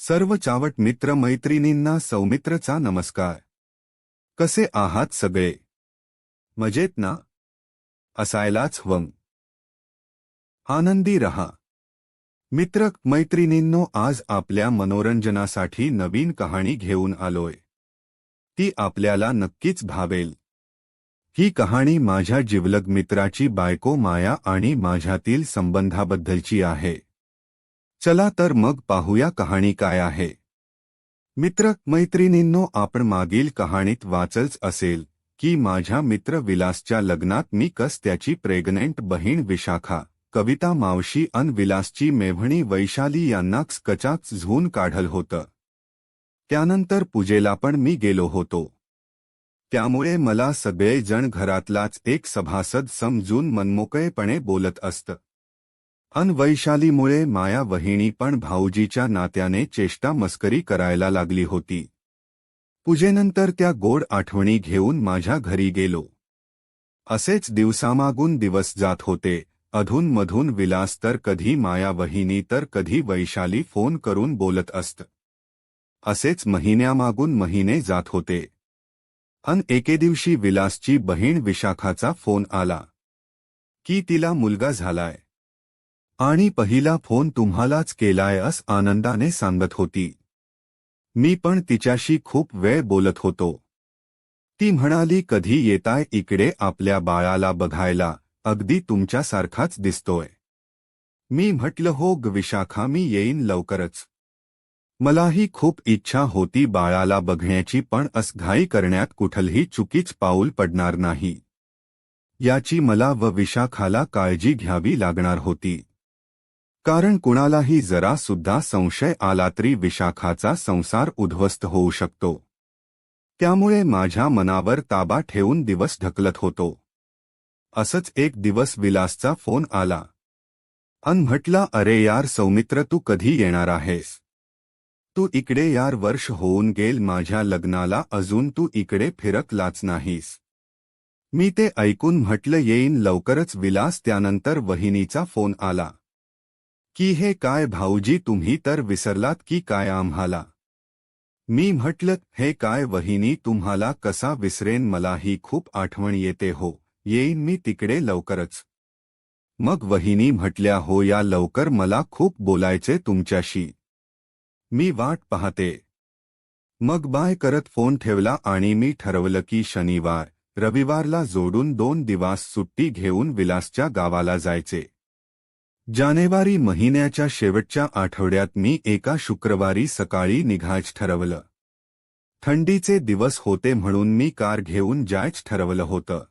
सर्व चावट मित्र मैत्रिणींना सौमित्रचा नमस्कार. कसे आहात सगळे? मजेत ना? असायलाच हवं. आनंदी रहा. मित्र मैत्रिणींनो, आज आपल्या मनोरंजनासाठी नवीन कहाणी घेऊन आलोय. ती आपल्याला नक्कीच भावेल. ही कहाणी माझ्या जिवलग मित्राची बायको माया आणि माझ्यातील संबंधाबद्दलची आहे. चला तर मग पाहूया कहाणी काय आहे. मित्र मैत्रिणींनो, आपण मागील कहाणीत वाचलंच असेल की माझ्या मित्र विलासच्या लग्नात मी त्याची प्रेग्नंट बहीण विशाखा, कविता मावशी अन विलासची मेव्हणी वैशाली यांना कचाक झून काढल होतं. त्यानंतर पूजेला पण मी गेलो होतो. त्यामुळे मला सगळे जण घरातलाच एक सभासद समजून मनमोकळेपणे बोलत असत. अन वैशालीमुळे माया वहिनी पण भाऊजीच्या नात्याने चेष्टा मस्करी करायला लागली होती. पूजेनंतर त्या गोड आठवणी घेऊन माझ्या घरी गेलो. असेच दिवसामागून दिवस जात होते. अधूनमधून विलास तर कधी माया वहिनी तर कधी वैशाली फोन करून बोलत असत. असेच महिन्यामागून महिने जात होते. अन एके दिवशी विलासची बहीण विशाखाचा फोन आला की तिला मुलगा झालाय आणि पहिला फोन तुम्हालाच केलाय अस आनंदाने सांगत होती. मी पण तिच्याशी खूप वेळ बोलत होतो. ती म्हणाली, कधी येताय इकडे आपल्या बाळाला बघायला, अगदी तुमच्यासारखाच दिसतोय. मी म्हटलं, हो ग विशाखा, मी येईन लवकरच. मलाही खूप इच्छा होती बाळाला बघण्याची, पण घाई करण्यात कुठलही चुकीच पाऊल पडणार नाही याची मला व विशाखाला काळजी घ्यावी लागणार होती. कारण कुणालाही जरा सुद्धा संशय आला तरी विशाखाचा संसार उद्ध्वस्त होऊ शकतो. त्यामुळे माझ्या मनावर ताबा ठेवून दिवस ढकलत होतो. असंच एक दिवस विलासचा फोन आला अन म्हटला, अरे यार सौमित्र, तू कधी येणार आहेस? तू इकडे यार, वर्ष होऊन गेल माझ्या लग्नाला, अजून तू इकडे फिरकलाच नाहीस. मी ते ऐकून म्हटलं, येईन लवकरच विलास. त्यानंतर वहिनीचा फोन आला की हे काय भाऊजी, तुम्ही तर विसरलात की काय आम्हाला? मी म्हटलं, हे काय वहिनी, तुम्हाला कसा विसरेन, मलाही खूप आठवण येते हो, येईन मी तिकडे लवकरच. मग वहिनी म्हटल्या, हो या लवकर, मला खूप बोलायचे तुमच्याशी. मी वाट पाहते. मग बाय करत फोन ठेवला आणि मी ठरवलं की शनिवार रविवारला जोडून 2 दिवस सुट्टी घेऊन विलासच्या गावाला जायचे. जानेवारी महिन्याच्या शेवटच्या आठवड्यात मी एका शुक्रवारी सकाळी निघायचं ठरवलं. थंडीचे दिवस होते म्हणून मी कार घेऊन जायचं ठरवलं होतं.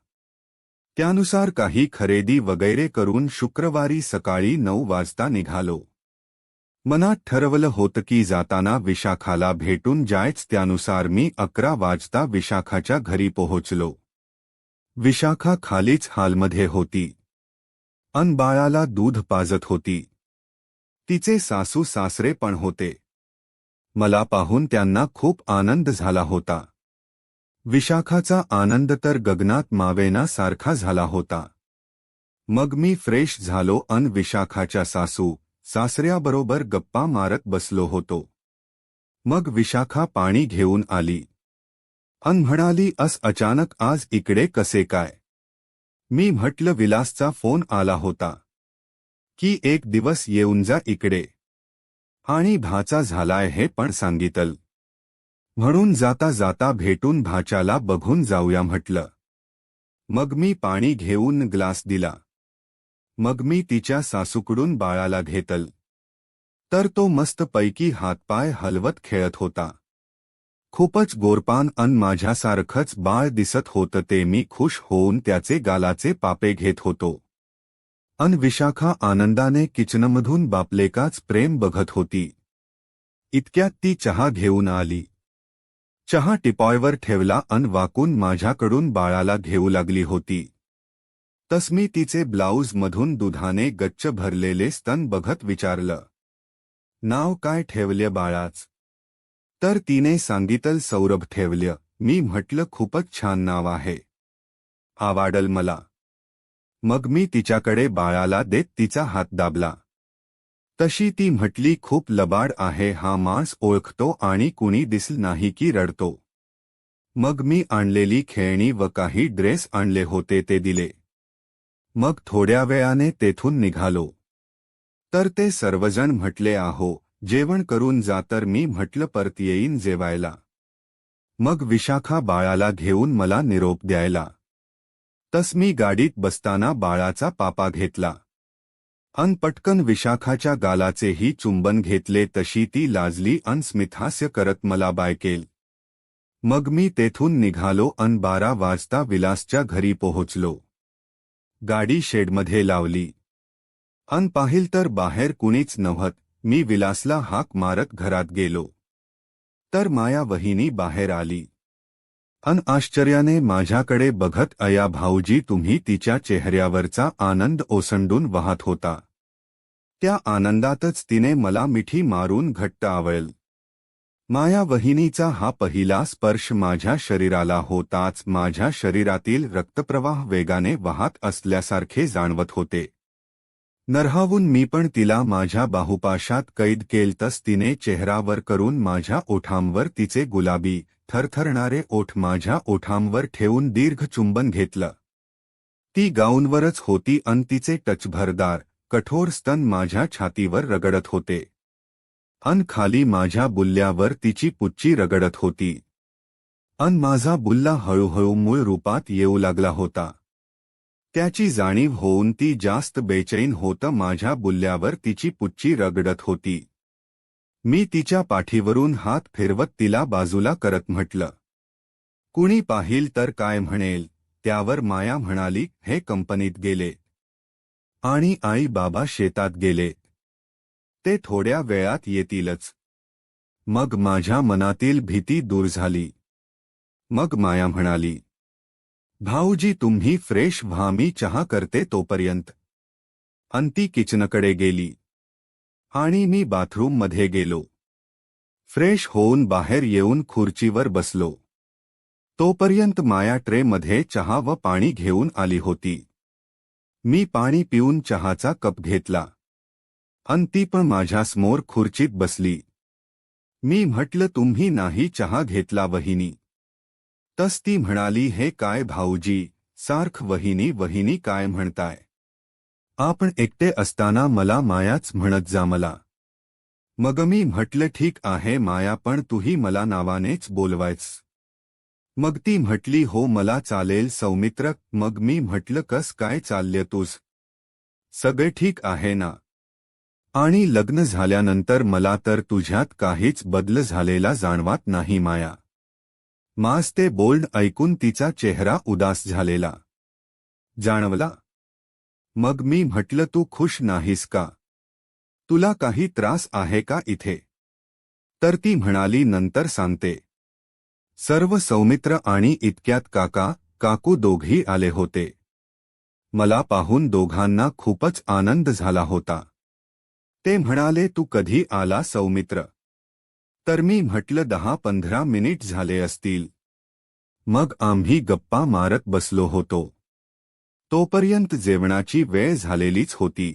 त्यानुसार काही खरेदी वगैरे करून शुक्रवारी सकाळी 9 वाजता निघालो. मनात ठरवलं होतं की जाताना विशाखाला भेटून जायचं. त्यानुसार मी 11 वाजता विशाखाच्या घरी पोहोचलो. विशाखा खालीच हॉलमध्ये होती अन बाळाला दूध पाजत होती. तिचे सासू सासरे पण होते. मला पाहून त्यांना खूप आनंद झाला होता. विशाखाचा आनंद तर गगनात मावेना सारखा झाला होता. मग मी फ्रेश झालो अन विशाखाच्या सासू सासऱ्याबरोबर गप्पा मारत बसलो होतो. मग विशाखा पाणी घेऊन आली अन म्हणाली, अचानक आज इकडे कसे काय? मी म्हटलं, विलासचा फोन आला होता की एक दिवस येऊन जा इकडे आणि भाचा झालाय हे पण सांगितलं. म्हणून जाता जाता भेटून भाच्याला बघून जाऊया म्हटलं. मग मी पाणी घेऊन ग्लास दिला. मग मी तिच्या सासूकडून बाळाला घेतलं. तर तो मस्तपैकी हातपाय हलवत खेळत होता. खूपच गोरपान अन माझ्यासारखंच बाळ दिसत होतं ते. मी खुश होऊन त्याचे गालाचे पापे घेत होतो. अन विशाखा आनंदाने किचनमधून बापलेकाच प्रेम बघत होती. इतक्यात ती चहा घेऊन आली. चहा टिपॉयवर ठेवला अन वाकून माझ्याकडून बाळाला घेऊ लागली होती. तस मी तिचे ब्लाऊजमधून दुधाने गच्च भरलेले स्तन बघत विचारलं, नाव काय ठेवले बाळाच? तर तिने सांगितलं, सौरभ ठेवलं. मी म्हटलं, खूपच छान नाव आहे, आवडल मला. मग मी तिच्याकडे बाळाला देत तिचा हात दाबला. तशी ती म्हटली, खूप लबाड आहे हा माणूस, ओळखतो आणि कुणी दिसलं नाही की रडतो. मग मी आणलेली खेळणी व काही ड्रेस आणले होते ते दिले. मग थोड्या वेळाने तेथून निघालो. तर ते सर्वजण म्हटले, आहो जेवण करून जा. तर मी म्हटलं परत येईन जेवायला. मग विशाखा बाळाला घेऊन मला निरोप द्यायला. तस मी गाडीत बसताना बाळाचा पापा घेतला अन पटकन विशाखाच्या गालाचेही चुंबन घेतले. तशी ती लाजली अन स्मितहास्य करत मला बाय केल. मग मी तेथून निघालो अन 12 वाजता विलासच्या घरी पोहोचलो. गाडी शेडमध्ये लावली अन पाहिल तर बाहेर कुणीच नव्हत. मी विलासला हाक मारत घरात गेलो. तर माया वहिनी बाहेर आली अन आश्चर्याने माझ्याकडे बघत, अया भाऊजी तुम्ही. तिच्या चेहऱ्यावरचा आनंद ओसंडून वाहत होता. त्या आनंदातच तिने मला मिठी मारून घट्ट आवळल. माया वहिनीचा हा पहिला स्पर्श माझ्या शरीराला होताच माझ्या शरीरातील रक्तप्रवाह वेगाने वाहत असल्यासारखे जाणवत होते. नरहावून मी पण तिला माझ्या बाहुपाशात कैद केलतस. तिने चेहरावर करून माझ्या ओठांवर तिचे गुलाबी थरथरणारे ओठ माझ्या ओठांवर ठेवून दीर्घ चुंबन घेतलं. ती गाऊनवरच होती अन तिचे टचभरदार कठोर स्तन माझ्या छातीवर रगडत होते अन खाली माझ्या बुल्ल्यावर तिची पुच्ची रगडत होती. अन माझा बुल्ला हळूहळू मूळ रूपात येऊ लागला होता. त्याची जाणीव होऊन ती जास्त बेचैन होत माझ्या बुल्ल्यावर तिची पुच्ची रगडत होती. मी तिच्या पाठीवरून हात फिरवत तिला बाजूला करत म्हटलं, कुणी पाहिल तर काय म्हणेल. त्यावर माया म्हणाली, हे कंपनीत गेले आणि आई बाबा शेतात गेले. ते थोड्या वेळात येतीलच. मग माझ्या मनातील भीती दूर झाली. मग माया म्हणाली, भाऊजी तुम्ही फ्रेश व्हा, मी चहा करते तोपर्यंत. अन ती किचनकडे गेली आणि मी बाथरूममध्ये गेलो. फ्रेश होऊन बाहेर येऊन खुर्चीवर बसलो. तोपर्यंत माया ट्रेमध्ये चहा व पाणी घेऊन आली होती. मी पाणी पिऊन चहाचा कप घेतला अन ती पण माझ्यासमोर खुर्चीत बसली. मी म्हटलं, तुम्ही नाही चहा घेतला वहिनी. तस ती म्हणाली, हे काय भाऊजी सारख वहिनी वहिनी काय म्हणताय. आपण एकटे असताना मला मायाच म्हणत जा मला. मग मी म्हटलं, ठीक आहे माया, पण तूही मला नावानेच बोलवायच. मग ती म्हटली, हो मला चालेल सौमित्र. मग मी म्हटलं, कस काय चालले तुझ, सगळे ठीक आहे ना. आणि लग्न झाल्यानंतर मला तर तुझ्यात काहीच बदल झालेला जाणवत नाही माया. माझ ते बोल्ड ऐकून तिचा चेहरा उदास झालेला जाणवला. मग मी म्हटलं, तू खुश नाहीस का, तुला काही त्रास आहे का इथे. तर ती म्हणाली, नंतर सांगते. सर्व सौमित्र आणि इतक्यात काका काकू दोघी आले होते. मला पाहून दोघांना खूपच आनंद झाला होता. ते म्हणाले, तू कधी आला सौमित्र. तर मी म्हटलं, 10-15 मिनिट झाले असतील. मग आम्ही गप्पा मारत बसलो होतो. तोपर्यंत जेवणाची वेळ झालेलीच होती.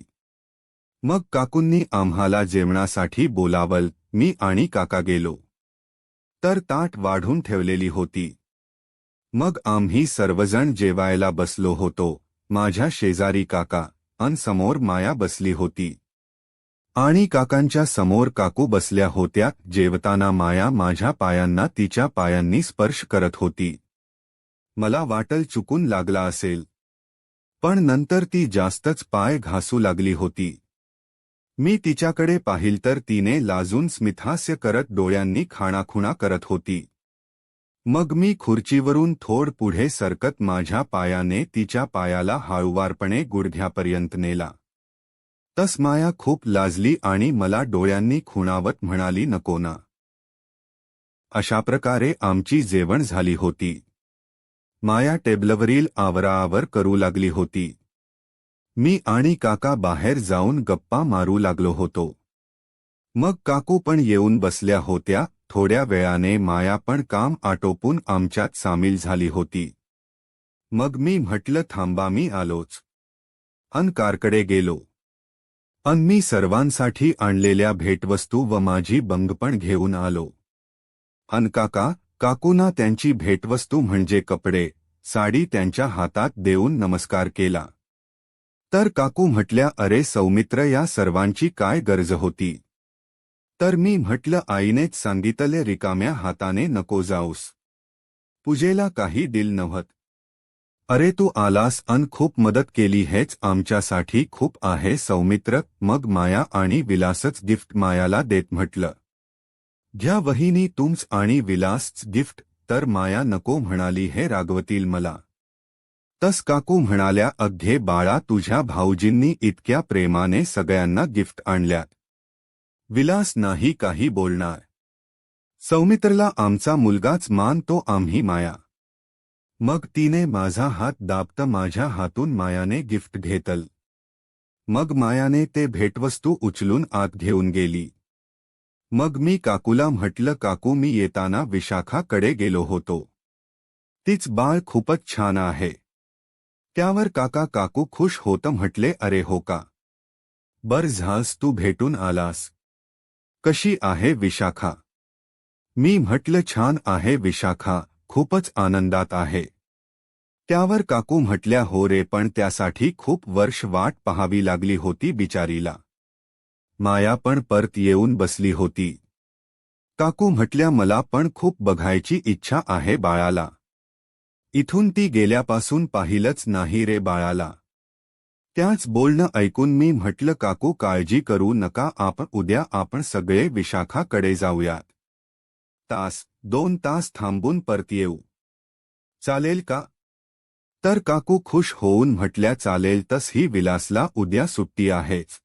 मग काकूंनी आम्हाला जेवणासाठी बोलावल. मी आणि काका गेलो तर ताट वाढून ठेवलेली होती. मग आम्ही सर्वजण जेवायला बसलो होतो. माझ्या शेजारी काका अन समोर माया बसली होती आणि काकांच्या समोर काकू बसल्या होत्या. जेवताना माया माझ्या पायांना तिच्या पायांनी स्पर्श करत होती. मला वाटल चुकून लागला असेल, पण नंतर ती जास्तच पाय घासू लागली होती. मी तिच्याकडे पाहिल तर तिने लाजून स्मितहास्य करत डोळ्यांनी खाणाखुणा करत होती. मग मी खुर्चीवरून थोड पुढे सरकत माझ्या पायाने तिच्या पायाला हळूवारपणे गुडघ्यापर्यंत नेला. तस माया खूप लाजली आणि मला डोळ्यांनी खुणावत म्हणाली, नको ना. अशाप्रकारे आमची जेवण झाली होती. माया टेबलवरील आवराआवर करू लागली होती. मी आणि काका बाहेर जाऊन गप्पा मारू लागलो होतो. मग काकू पण येऊन बसल्या होत्या. थोड्या वेळाने माया पण काम आटोपून आमच्यात सामील झाली होती. मग मी म्हटलं, थांबा मी आलोच. अन कारकडे गेलो. अन मी सर्वांसाठी आणलेल्या भेटवस्तू व माझी बंगपण घेऊन आलो. अन काकूंना त्यांची भेटवस्तू म्हणजे कपडे साडी त्यांच्या हातात देऊन नमस्कार केला. तर काकू म्हटल्या, अरे सौमित्र, या सर्वांची काय गरज होती? तर मी म्हटलं, आईनेच सांगितले रिकाम्या हाताने नको जाऊस. पूजेला काही दिल नव्हत. अरे तू आलास अन खूप मदत केली, हेच आमच्यासाठी खूप आहे सौमित्र. मग माया आणि विलासच गिफ्ट मायाला देत म्हटलं, घ्या वहिनी तुमच आणि विलासच गिफ्ट. तर माया नको म्हणाली, हे रागवतील मला. तस काकू म्हणाल्या, अघे बाळा, तुझ्या भाऊजींनी इतक्या प्रेमाने सगळ्यांना गिफ्ट आणल्यात. विलास नाही काही बोलणार. सौमित्रला आमचा मुलगाच मानतो आम्ही. माया मग तिने माझा हात दाबत माझ्या हातून मायाने गिफ्ट घेतल. मग मायाने ते भेटवस्तू उचलून आत घेऊन गेली. मग मी काकूला म्हटलं, काकू, मी येताना विशाखाकडे गेलो होतो. तीच बाळ खूपच छान आहे. त्यावर काकू खुश होत म्हटले, अरे हो का, बर झास तू भेटून आलास. कशी आहे विशाखा? मी म्हटलं, छान आहे विशाखा, खूपच आनंदात आहे. त्यावर काकू म्हटल्या, हो रे, पण त्यासाठी खूप वर्ष वाट पाहावी लागली होती बिचारीला. माया पण परत येऊन बसली होती. काकू म्हटल्या, मला पण खूप बघायची इच्छा आहे बाळाला. इथून ती गेल्यापासून पाहिलंच नाही रे बाळाला. त्याच बोलणं ऐकून मी म्हटलं, काकू काळजी करू नका, उद्या आपण सगळे विशाखाकडे जाऊयात. 1-2 तास थांबून परत येऊ. चालेल का? तर काकू खुश होऊन म्हटल्या, चालेल. तसही विलासला उद्या सुट्टी आहेच.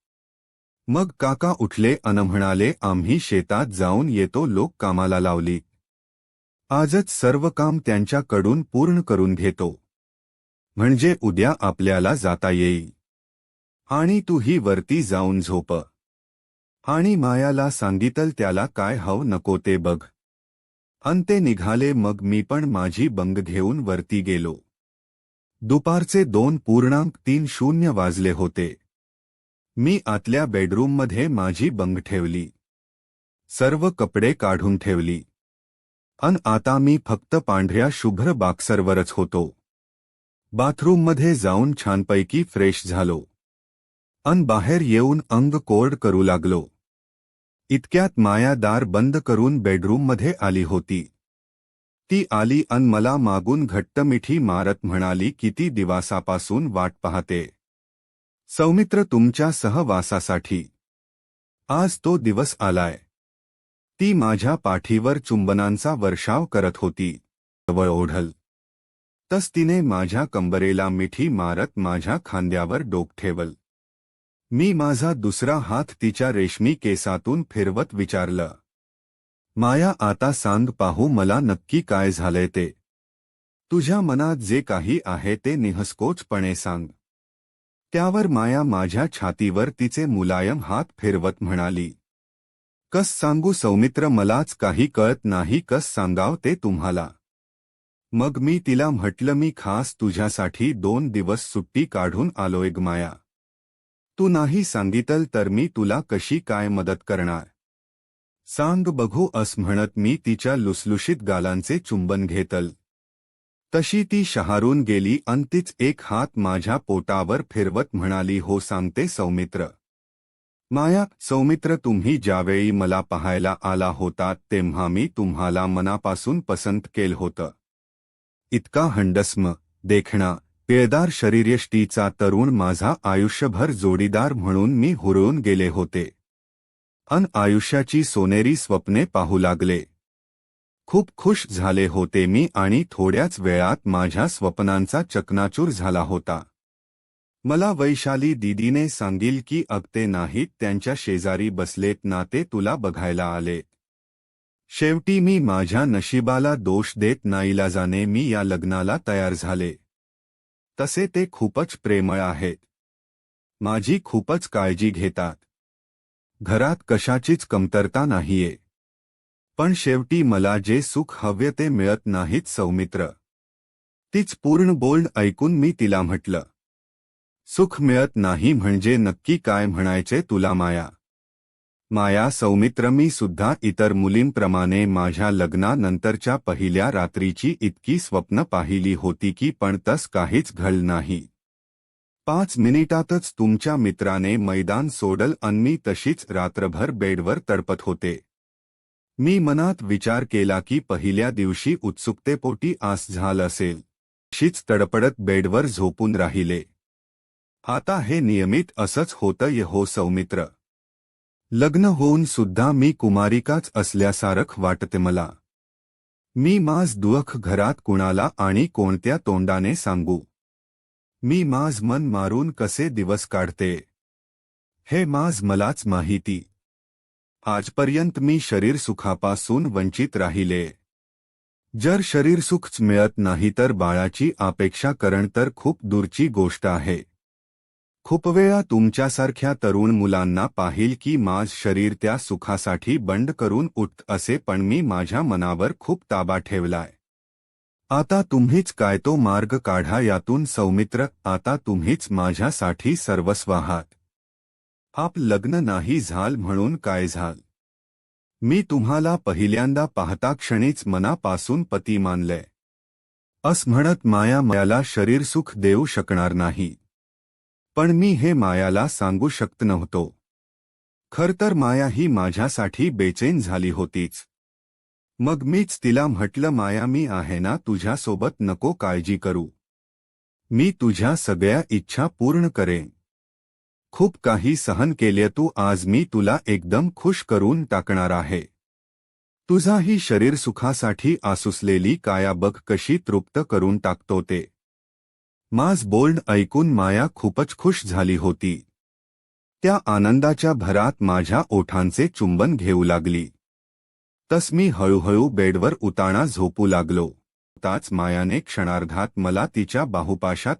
मग काका उठले अन म्हणाले, आम्ही शेतात जाऊन येतो. लोक कामाला लावली. आजच सर्व काम त्यांच्याकडून पूर्ण करून घेतो, म्हणजे उद्या आपल्याला जाता येईल. आणि तूही वरती जाऊन झोप. आणि मायाला सांगितल त्याला काय हवं नको ते बघ. अन ते निघाले. मग मी पण माझी बंग घेऊन वरती गेलो. दुपारचे 2:30 वाजले होते. मी आतल्या बेडरूममध्ये माझी बंग ठेवली. सर्व कपडे काढून ठेवली. अन आता मी फक्त पांढऱ्या शुभ्र बॉक्सरवरच होतो. बाथरूममध्ये जाऊन छानपैकी फ्रेश झालो. अन बाहेर येऊन अंग कोरड करू लागलो. इतक्यात माया दार बंद करून बेडरूममध्ये आली होती. ती आली अन मला मागून घट्ट मिठी मारत म्हणाली, किती दिवसापासून वाट पाहते सौमित्र तुमच्या सहवासासाठी. आज तो दिवस आलाय. ती माझ्या पाठीवर चुंबनांचा वर्षाव करत होती. जवळ ओढल तस तिने माझ्या कंबरेला मिठी मारत माझ्या खांद्यावर डोक ठेवल. मी माझा दुसरा हात तिच्या रेशमी केसातून फिरवत विचारलं, माया, आता सांग पाहू मला नक्की काय झालंय ते. तुझ्या मनात जे काही आहे ते निःसंकोचपणे सांग. त्यावर माया माझ्या छातीवर तिचे मुलायम हात फिरवत म्हणाली, कस सांगू सौमित्र, मलाच काही कळत नाही, कस सांगाव ते तुम्हाला. मग मी तिला म्हटलं, मी खास तुझ्यासाठी 2 दिवस सुट्टी काढून आलोय ग माया. तू नाही सांगितल तर मी तुला कशी काय मदत करणार, सांग बघू. अस म्हणत मी तिच्या लुसलुशीत गालांचे चुंबन घेतल. तशी ती शहारून गेली अन तीच एक हात माझ्या पोटावर फिरवत म्हणाली, हो सांगते सौमित्र. माया, सौमित्र, तुम्ही ज्यावेळी मला पाहायला आला होता तेव्हा मी तुम्हाला मनापासून पसंत केलं होतं. इतका हंडसम, देखणा, पिळदार शरीरयष्टीचा तरुण माझा आयुष्यभर जोडीदार म्हणून मी हुरळून गेले होते. अन आयुष्याची सोनेरी स्वप्ने पाहू लागले. खूप खुश झाले होते मी आणि थोड्याच वेळात माझ्या स्वप्नांचा चकनाचूर झाला होता. मला वैशाली दीदीने सांगील की अगते नाहीत त्यांच्या शेजारी बसलेत ना ते तुला बघायला आले. शेवटी मी माझ्या नशिबाला दोष देत नाईलाजाने मी या लग्नाला तयार झाले. तसे ते खूपच प्रेमळ आहेत. माझी खूपच काळजी घेतात. घरात कशाचीच कमतरता नाहीये. पण शेवटी मला जे सुख हवे ते मिळत नाहीत सौमित्र. तीच पूर्ण बोलणं ऐकून मी तिला म्हटलं, सुख मिळत नाही म्हणजे नक्की काय म्हणायचे तुला माया? माया सौमित्र, मी सुद्धा इतर मुलींप्रमाणे माझ्या लग्नानंतरच्या पहिल्या रात्रीची इतकी स्वप्न पाहिली होती की पण तस काहीच घडलं नाही. 5 मिनिटातच तुमच्या मित्राने मैदान सोडल अन मी तशीच रात्रभर बेडवर तडपत होते. मी मनात विचार केला की पहिल्या दिवशी उत्सुकतेपोटी आस झालं असेल. शीच तडपडत बेडवर झोपून राहिले. आता हे नियमित असंच होतं हो सौमित्र. लग्न होऊन सुद्धा मी कुमारिकाच असल्यासारखं वाटते मला. मी माझ दुःख घरात कुणाला आणि कोणत्या तोंडाने सांगू? मी माझ मन मारून कसे दिवस काढते हे माझ मलाच माहिती. आजपर्यंत मी शरीर सुखापासून वंचित राहिले. जर शरीर सुखच मिळत नाही तर बाळाची अपेक्षा करणं तर खूप दूरची गोष्ट आहे. खूप वेळा तुमच्यासारख्या तरुण मुलांना पाहिल की माझ शरीर त्या सुखासाठी बंड करून उठत असे, पण मी माझ्या मनावर खूप ताबा ठेवलाय. आता तुम्हीच काय तो मार्ग काढा यातून सौमित्र. आता तुम्हीच माझ्यासाठी सर्वस्व आहात. आप लग्न नाही झाल म्हणून काय झाल? मी तुम्हाला पहिल्यांदा पाहता क्षणीच मनापासून पती मानले. अस म्हणत माया मला शरीर सुख देऊ शकणार नाही. पण मी हे मायाला सांगू शकत नव्हतो. खर तर माया ही माझ्यासाठी बेचैन झाली होतीच. मग मीच तिला म्हटलं, माया मी आहे ना तुझ्यासोबत, नको काळजी करू. मी तुझ्या सगळ्या इच्छा पूर्ण करेन. खूप काही सहन केले तू, आज मी तुला एकदम खुश करून टाकणार आहे. तुझाही शरीर सुखासाठी आसुसलेली काया बघ कशी तृप्त करून टाकतो ते. माझ बोलणं ऐकून माया खूपच खुश झाली होती. त्या आनंदाच्या भरात माझ्या ओठांचे चुंबन घेऊ लागली. तस मी हळूहळू बेडवर उताणा झोपू लागलो. ताच मायाने क्षणार्धात मला तिच्या बाहुपाशात